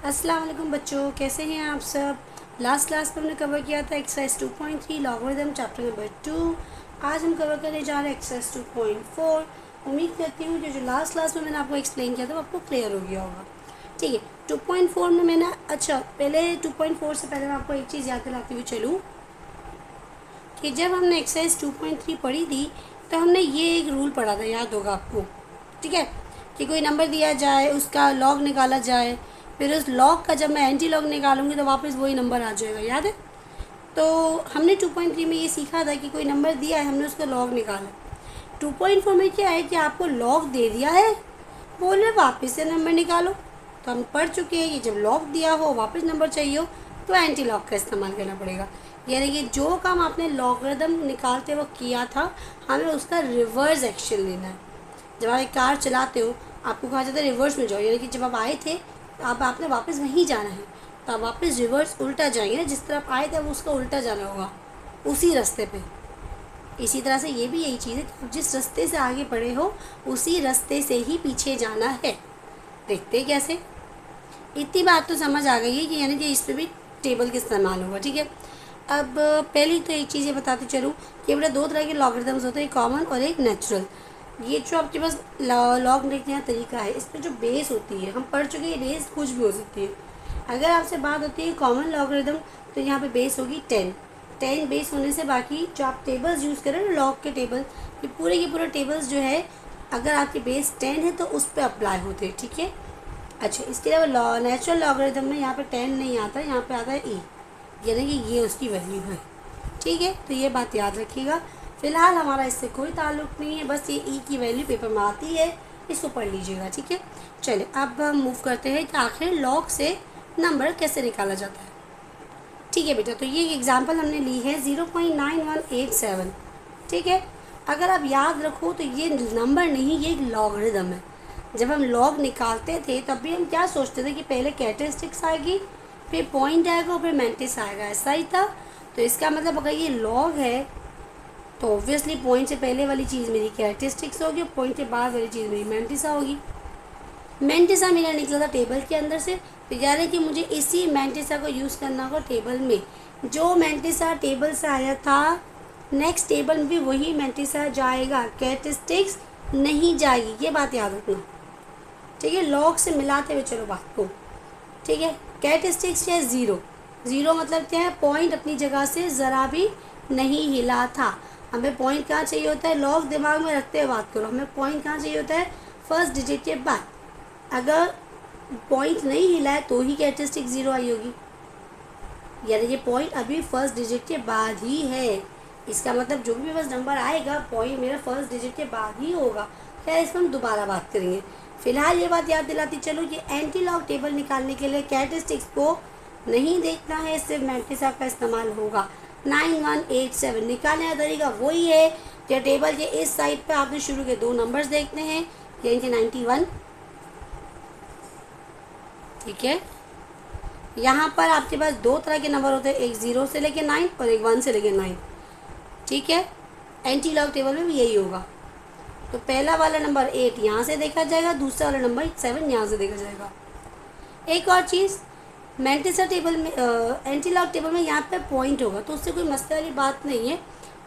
अस्सलाम वालेकुम बच्चों, कैसे हैं आप सब। लास्ट क्लास में हमने कवर किया था एक्सरसाइज 2.3 लॉगरिथम चैप्टर नंबर 2। आज हम कवर करने जा रहे हैं एक्सरसाइज 2.4। उम्मीद करती हूँ कि जो लास्ट क्लास में मैंने आपको एक्सप्लेन किया था वो आपको क्लियर हो गया होगा। ठीक है, 2.4 में मैंने पहले 2.4 से पहले मैं आपको एक चीज़ याद दिलाती हुई चलूँ कि जब हमने एक्सरसाइज 2.3 पढ़ी थी तो हमने ये एक रूल पढ़ा था, याद होगा आपको। ठीक है, कि कोई नंबर दिया जाए, उसका लॉग निकाला जाए, फिर उस लॉग का जब मैं एंटी लॉग निकालूंगी तो वापस वही नंबर आ जाएगा, याद है। तो हमने 2.3 में ये सीखा था कि कोई नंबर दिया है, हमने उसका लॉग निकाला। 2.4 में क्या है कि आपको लॉग दे दिया है, बोल रहे वापस से नंबर निकालो। तो हम पढ़ चुके हैं कि जब लॉग दिया हो, वापस नंबर चाहिए हो, तो एंटी लॉग का इस्तेमाल करना पड़ेगा। यानी कि जो काम आपने लॉगरिथम निकालते वक्त किया था, हमें उसका रिवर्स एक्शन लेना है। जब आप एक कार चलाते हो, आपको कहा जाता है रिवर्स में जाओ, यानी कि जब आप आए थे तो आपने वापस वहीं जाना है, तो आप वापस रिवर्स उल्टा जाएंगे ना, जिस तरफ आए थे वो उसका उल्टा जाना होगा, उसी रास्ते पे। इसी तरह से ये भी यही चीज़ है कि आप जिस रास्ते से आगे बढ़े हो उसी रास्ते से ही पीछे जाना है। देखते कैसे, इतनी बात तो समझ आ गई है कि यानी कि इस पर भी टेबल का इस्तेमाल होगा। ठीक है, अब पहली तो एक चीज़ ये बताते चलूँ कि बेटा दो तरह के लॉगरिथम्स होते हैं, एक कॉमन और एक नेचुरल। ये जो आपके पास लॉग लिखने का तरीका है, इस पर जो बेस होती है, हम पढ़ चुके हैं, बेस कुछ भी हो सकती है। अगर आपसे बात होती है कॉमन लॉगरिथम, तो यहाँ पे बेस होगी 10 बेस होने से बाकी जो आप टेबल्स यूज़ करें ना, लॉग के टेबल, ये पूरे के पूरे टेबल्स जो है, अगर आपके बेस 10 है तो उस पर अप्लाई होते हैं। ठीक है, अच्छा, इसके अलावा नेचुरल लॉगरिथम में यहाँ पे 10 नहीं आता, यहाँ पे आता है ई, यानी कि ये उसकी वैल्यू है। ठीक है, तो ये बात याद रखिएगा। फिलहाल हमारा इससे कोई ताल्लुक़ नहीं है, बस ये ई की वैल्यू पेपर में आती है, इसको पढ़ लीजिएगा। ठीक है, चलिए अब हम मूव करते हैं कि आखिर लॉग से नंबर कैसे निकाला जाता है। ठीक है बेटा, तो ये एग्जांपल हमने ली है 0.9187। ठीक है, अगर आप याद रखो तो ये नंबर नहीं, ये एक लॉगरिथम है। जब हम लॉग निकालते थे तब भी हम क्या सोचते थे कि पहले कैरेक्टरिस्टिक्स आएगी, फिर पॉइंट आएगा और फिर मैंटिस आएगा, ऐसा ही था। तो इसका मतलब अगर ये लॉग है तो ऑब्वियसली पॉइंट से पहले वाली चीज़ मेरी कैरेक्टरिस्टिक्स होगी और पॉइंट के बाद वाली चीज़ मेरी मैंटिसा होगी। मैंटिसा मेरा निकला था टेबल के अंदर से, तो यानी कि मुझे इसी मैंटिसा को यूज़ करना होगा टेबल में। जो मैंटिसा टेबल से आया था, नेक्स्ट टेबल में भी वही मैंटिसा जाएगा, कैरेक्टरिस्टिक्स नहीं जाएगी, ये बात याद रखना। ठीक है, लॉग से मिलाते हुए चलो बात को। ठीक है, कैरेक्टरिस्टिक्स है ज़ीरो मतलब क्या है, पॉइंट अपनी जगह से ज़रा भी नहीं हिला था। हमें पॉइंट कहाँ चाहिए होता है, लॉग दिमाग में रखते हुए बात करो, हमें पॉइंट कहाँ चाहिए होता है, फर्स्ट डिजिट के बाद। अगर पॉइंट नहीं हिला है तो ही कैरेक्टरिस्टिक 0 आई होगी, यानी ये पॉइंट अभी फर्स्ट डिजिट के बाद ही है। इसका मतलब जो भी बस नंबर आएगा, पॉइंट मेरा फर्स्ट डिजिट के बाद ही होगा। क्या इस पर हम दोबारा बात करेंगे। फिलहाल ये बात याद दिलाती चलो कि एंटी लॉग टेबल निकालने के लिए कैरेक्टरिस्टिक्स को नहीं देखना है, सिर्फ मैंटिसा का इस्तेमाल होगा। 9187 निकालने का तरीका वही है कि टेबल के इस साइड पे आपने शुरू के दो नंबर्स देखने हैं, यानी कि 91। ठीक है, यहाँ पर आपके पास दो तरह के नंबर होते हैं, एक 0 से लेके 9 और एक 1 से लेके 9। ठीक है, एंटी लॉग टेबल में भी यही होगा। तो पहला वाला नंबर 8 यहाँ से देखा जाएगा, दूसरा वाला नंबर 7 यहाँ से देखा जाएगा। एक और चीज़, मैंटिसा टेबल में एंटी लॉग टेबल में यहाँ पे पॉइंट होगा, तो उससे कोई मसले वाली बात नहीं है।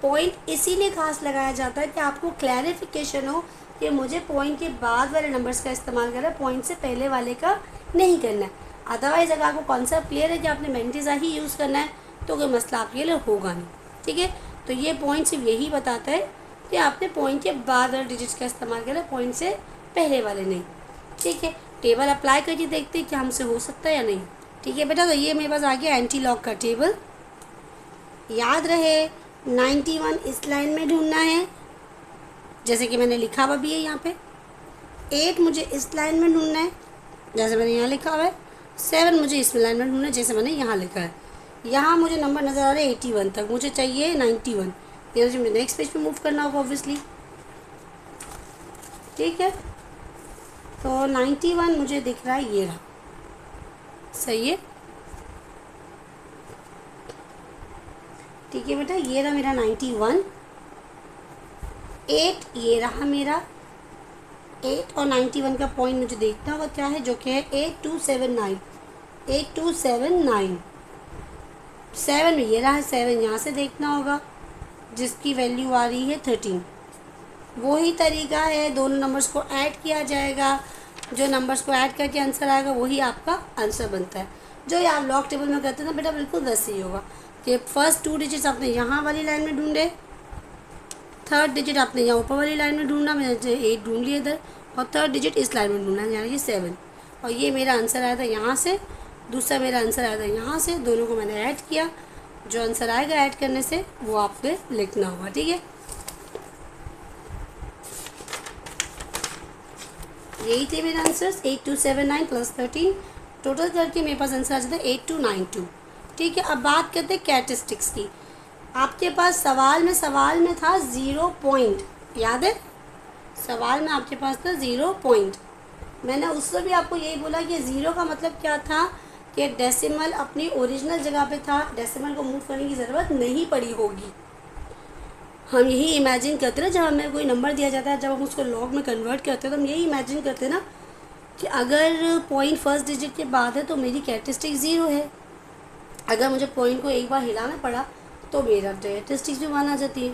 पॉइंट इसीलिए खास लगाया जाता है कि आपको क्लैरिफिकेशन हो कि मुझे पॉइंट के बाद वाले नंबर्स का इस्तेमाल करना है, पॉइंट से पहले वाले का नहीं करना है। अदरवाइज़ अगर आपको कॉन्सेप्ट क्लियर है कि आपने मैंटिसा ही यूज़ करना है तो कोई मसला आपके लिए होगा नहीं। ठीक है, तो ये पॉइंट सिर्फ यही बताता है कि आपने पॉइंट के बाद वाले डिजिट्स का इस्तेमाल करना है, पॉइंट से पहले वाले नहीं। ठीक है, टेबल अप्लाई करके देखते हैं कि हमसे हो सकता है या नहीं। ठीक है बेटा, तो ये मेरे पास आ गया एंटी लॉग का टेबल। याद रहे 91 इस लाइन में ढूंढना है, जैसे कि मैंने लिखा हुआ भी है यहाँ पे। 8 मुझे इस लाइन में ढूंढना है, जैसे मैंने यहाँ लिखा हुआ है। 7 मुझे इस लाइन में ढूंढना है, जैसे मैंने यहाँ लिखा है। यहाँ मुझे नंबर नज़र आ रहा है 81 तक, मुझे चाहिए 91, यानी मुझे नेक्स्ट पेज पे मूव करना होगा ऑब्वियसली। ठीक है, तो 91 मुझे दिख रहा है, ये रहा, सही है। ठीक है बेटा, ये रहा मेरा 91। 8 ये रहा मेरा, 8 और 91 का पॉइंट मुझे देखना होगा क्या है, जो कि है 8279। 8279 7 में ये रहा है 7, यहाँ से देखना होगा जिसकी वैल्यू आ रही है 13। वही तरीका है, दोनों नंबर्स को ऐड किया जाएगा, जो नंबर्स को ऐड करके आंसर आएगा वही आपका आंसर बनता है। जो ये आप लॉग टेबल में करते हैं ना बेटा, बिल्कुल वैसे ही होगा कि फर्स्ट 2 डिजिट्स आपने यहाँ वाली लाइन में ढूंढे, थर्ड डिजिट आपने यहाँ ऊपर वाली लाइन में ढूंढना, मैंने 8 ढूंढ लिया इधर, और थर्ड डिजिट इस लाइन में ढूंढना यानी कि 7, और ये मेरा आंसर आया था यहाँ से, दूसरा मेरा आंसर आया था यहाँ से, दोनों को मैंने ऐड किया, जो आंसर आएगा ऐड करने से वो आपने लिखना होगा। ठीक है, यही थे मेरे आंसर्स 8279 प्लस 13, टोटल करके मेरे पास आंसर आ जाता है 8292। ठीक है, अब बात करते हैं कैरेक्टरिस्टिक्स की। आपके पास सवाल में था 0 पॉइंट, याद है सवाल में आपके पास था 0 पॉइंट। मैंने उससे भी आपको यही बोला कि 0 का मतलब क्या था कि डेसिमल अपनी ओरिजिनल जगह पे था, डेसिमल को मूव करने की ज़रूरत नहीं पड़ी होगी। हम यही इमेजिन करते ना, जब हमें कोई नंबर दिया जाता है, जब हम उसको लॉग में कन्वर्ट करते हैं तो हम यही इमेजिन करते हैं ना कि अगर पॉइंट फर्स्ट डिजिट के बाद है तो मेरी कैरेक्टरिस्टिक 0 है, अगर मुझे पॉइंट को एक बार हिलाना पड़ा तो मेरा कैरेक्टरिस्टिक्स भी मान आ जाती है।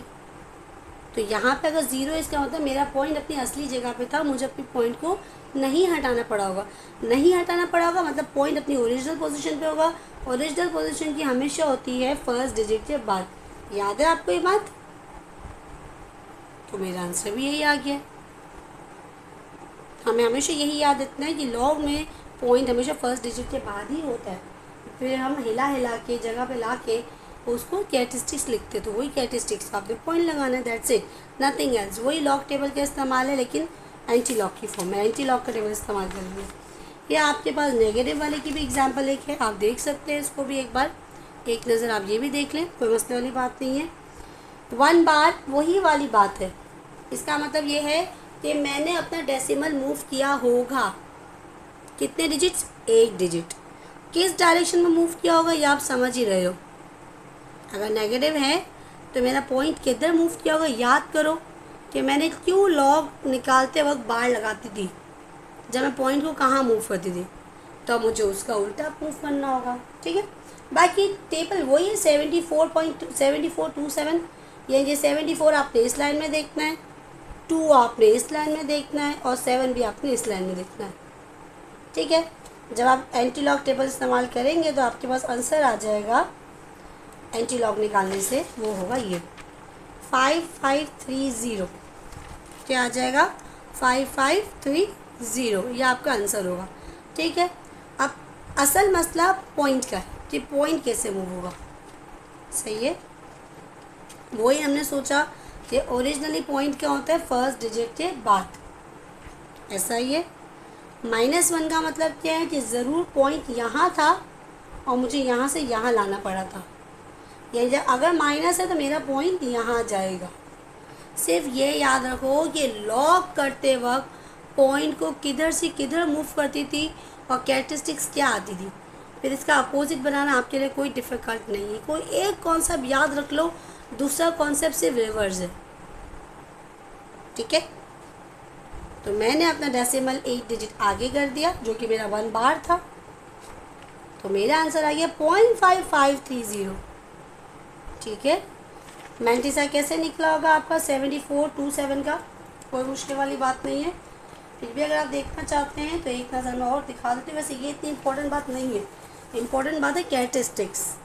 तो यहाँ पे अगर 0 है इसका मतलब मेरा पॉइंट अपनी असली जगह पे था, मुझे अपनी पॉइंट को नहीं हटाना पड़ा होगा, नहीं हटाना पड़ा होगा मतलब पॉइंट अपनी ओरिजिनल पोजीशन पे होगा। ओरिजिनल पोजीशन की हमेशा होती है फर्स्ट डिजिट के बाद, याद है आपको ये बात? तो मेरा आंसर भी यही आ गया। हमें हमेशा यही याद रखना है कि लॉग में पॉइंट हमेशा फर्स्ट डिजिट के बाद ही होता है, फिर हम हिला के जगह पे ला के उसको कैरेक्टरिस्टिक्स लिखते, तो वही कैरेक्टरिस्टिक्स आपने पॉइंट लगाना है, दैट्स इट, नथिंग एल्स। वही लॉग टेबल का इस्तेमाल है लेकिन एंटी लॉग की फॉर्म में, एंटी लॉग का टेबल इस्तेमाल करेंगे। ये आपके पास नेगेटिव वाले की भी एग्जाम्पल एक है, आप देख सकते हैं इसको भी एक बार, एक नज़र आप ये भी देख लें, कोई मसले वाली बात नहीं है। 1 बार वही वाली बात है, इसका मतलब ये है कि मैंने अपना डेसिमल मूव किया होगा, कितने डिजिट्स? 1 डिजिट। किस डायरेक्शन में मूव किया होगा ये आप समझ ही रहे हो। अगर नेगेटिव है तो मेरा पॉइंट किधर मूव किया होगा, याद करो कि मैंने क्यों लॉग निकालते वक्त बार लगाती थी, जब मैं पॉइंट को कहाँ मूव करती थी, तो मुझे उसका उल्टा मूव करना होगा। ठीक है, बाकी टेबल वही है 74.7427, ये 74 आपने इस लाइन में देखना है, 2 आपने इस लाइन में देखना है, और 7 भी आपने इस लाइन में देखना है। ठीक है, जब आप एंटी लॉग टेबल इस्तेमाल करेंगे तो आपके पास आंसर आ जाएगा, एंटी लॉग निकालने से वो होगा ये 5530, क्या आ जाएगा 5530, ये आपका आंसर होगा। ठीक है, अब असल मसला पॉइंट का है कि पॉइंट कैसे मूव होगा। सही है, वही हमने सोचा कि ओरिजिनली पॉइंट क्या होता है फर्स्ट डिजिट के बाद, ऐसा ही है। -1 का मतलब क्या है कि ज़रूर पॉइंट यहाँ था और मुझे यहाँ से यहाँ लाना पड़ा था, यानी जब अगर माइनस है तो मेरा पॉइंट यहाँ जाएगा। सिर्फ ये याद रखो कि लॉग करते वक्त पॉइंट को किधर से किधर मूव करती थी और कैरेक्टरिस्टिक्स क्या आती थी, फिर इसका अपोजिट बनाना आपके लिए कोई डिफ़िकल्ट नहीं है। कोई एक कॉन्सेप्ट याद रख लो, दूसरा कॉन्सेप्ट सिर्फ रिवर्स है। ठीक है, तो मैंने अपना डेसिमल 1 डिजिट आगे कर दिया जो कि मेरा 1 बार था, तो मेरा आंसर आ गया 0.5530। ठीक है, मैंटिसा कैसे निकला होगा आपका 7427 का, कोई मुश्किल वाली बात नहीं है। फिर भी अगर आप देखना चाहते हैं तो एक नज़र में और दिखा देती हूँ, वैसे ये इतनी इंपॉर्टेंट बात नहीं है, इंपॉर्टेंट बात है कैरेक्टरिस्टिक्स।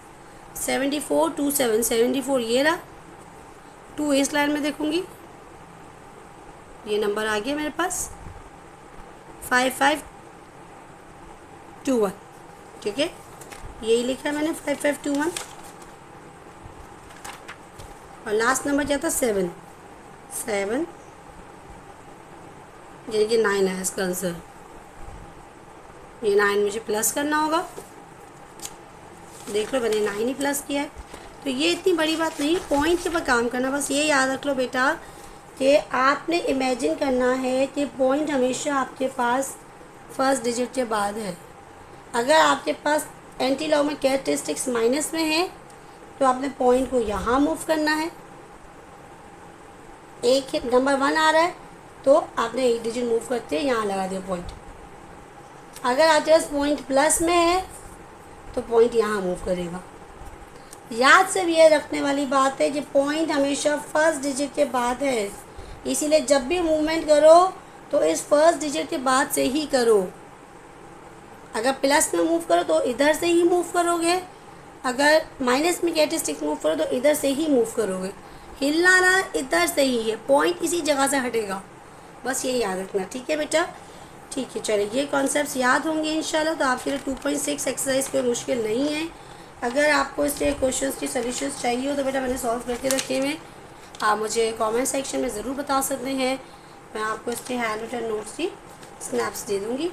7427 74 ये रहा, 2 इस लाइन में देखूँगी, ये नंबर आ गया मेरे पास 5521। ठीक है, यही लिखा है मैंने 5521, और लास्ट नंबर क्या था 7 यानी कि 9 है इसका आंसर। ये 9 मुझे प्लस करना होगा, देख लो मैंने 9 ही प्लस किया है, तो ये इतनी बड़ी बात नहीं, पॉइंट के ऊपर काम करना। बस ये याद रख लो बेटा कि आपने इमेजिन करना है कि पॉइंट हमेशा आपके पास फर्स्ट डिजिट के बाद है। अगर आपके पास एंटी लॉग में कैरेक्टरिस्टिक्स माइनस में है तो आपने पॉइंट को यहाँ मूव करना है, एक नंबर 1 आ रहा है तो आपने 1 डिजिट मूव करते हैं यहाँ लगा दिया पॉइंट। अगर आपके पास पॉइंट प्लस में है तो पॉइंट यहाँ मूव करेगा। याद से भी ये रखने वाली बात है कि पॉइंट हमेशा फर्स्ट डिजिट के बाद है, इसीलिए जब भी मूवमेंट करो तो इस फर्स्ट डिजिट के बाद से ही करो। अगर प्लस में मूव करो तो इधर से ही मूव करोगे, अगर माइनस में कैरेक्टरिस्टिक मूव करो तो इधर से ही मूव करोगे। हिलना ना इधर से ही है, पॉइंट इसी जगह से हटेगा, बस ये याद रखना। ठीक है बेटा, ठीक है। चलिए ये कॉन्सेप्ट्स याद होंगे इंशाल्लाह, तो आपके लिए 2.6 एक्सरसाइज कोई मुश्किल नहीं है। अगर आपको इसके क्वेश्चंस की सॉल्यूशंस चाहिए हो तो बेटा मैंने सॉल्व करके रखे हुए, आप मुझे कमेंट सेक्शन में ज़रूर बता सकते हैं। मैं आपको इसके हैंड रिटन नोट्स की स्नैप्स दे दूँगी।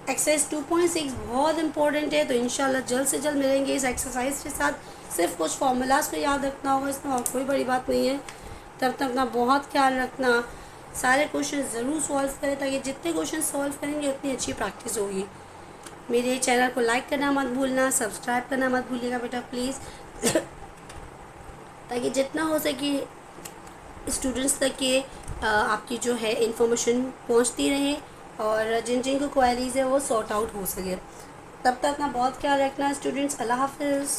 एक्सरसाइज 2.6 बहुत इंपॉर्टेंट है, तो इंशाल्लाह जल्द से जल्द मिलेंगे इस एक्सरसाइज के साथ। सिर्फ कुछ फार्मूलाज को याद रखना होगा, इसमें और कोई बड़ी बात नहीं है। तब तक अपना बहुत ख्याल रखना, सारे क्वेश्चन ज़रूर सॉल्व करें, ताकि जितने क्वेश्चन सॉल्व करेंगे उतनी अच्छी प्रैक्टिस होगी। मेरे चैनल को लाइक करना मत भूलना, सब्सक्राइब करना मत भूलिएगा बेटा प्लीज़, ताकि जितना हो सके स्टूडेंट्स तक के आपकी जो है इंफॉर्मेशन पहुंचती रहे, और जिन जिन को क्वेरीज है वो सॉर्ट आउट हो सके। तब तक अपना बहुत ख्याल रखना स्टूडेंट्स। अल्लाह हाफ़िज़।